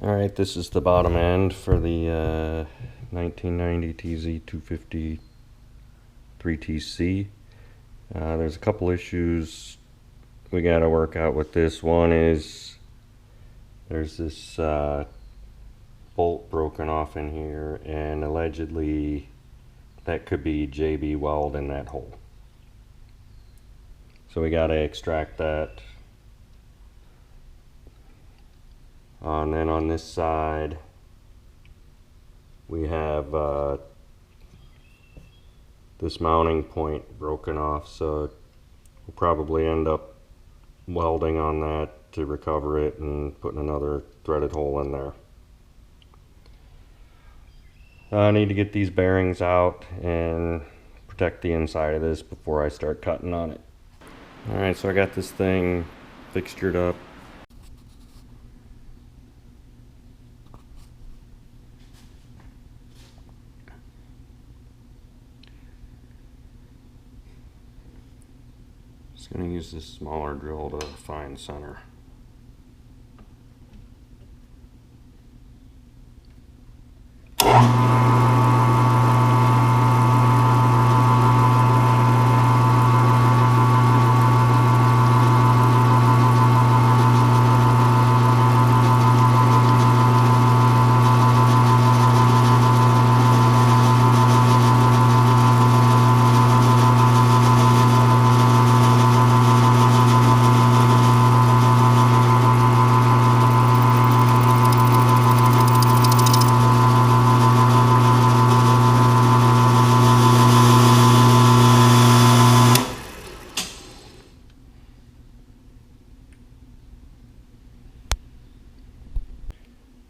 Alright, this is the bottom end for the 1990 TZ250 3TC. There's a couple issues we got to work out with this. One is there's this bolt broken off in here, and allegedly that could be JB weld in that hole. So we got to extract that. And then on this side we have this mounting point broken off, so we'll probably end up welding on that to recover it and putting another threaded hole in there. I need to get these bearings out and protect the inside of this before I start cutting on it. Alright, so I got this thing fixtured up. Just going to use this smaller drill to find center.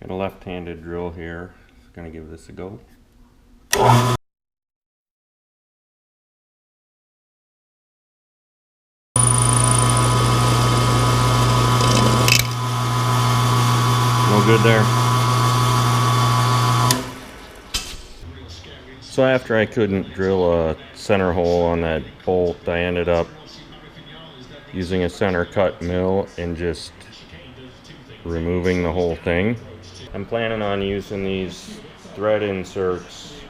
Got a left-handed drill here. Just gonna give this a go. No good there. So after I couldn't drill a center hole on that bolt, I ended up using a center cut mill and just removing the whole thing. I'm planning on using these thread inserts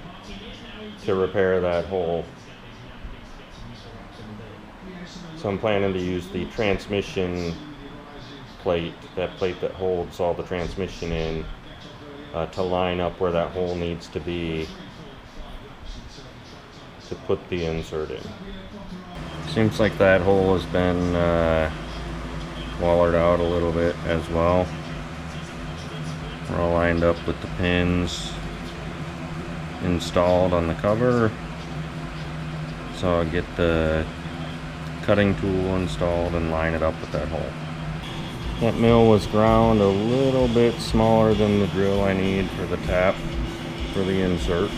to repair that hole. So I'm planning to use the transmission plate, that plate that holds all the transmission in, to line up where that hole needs to be to put the insert in. Seems like that hole has been wallered out a little bit as well. We're all lined up with the pins installed on the cover, so I'll get the cutting tool installed and line it up with that hole. That mill was ground a little bit smaller than the drill I need for the tap for the insert.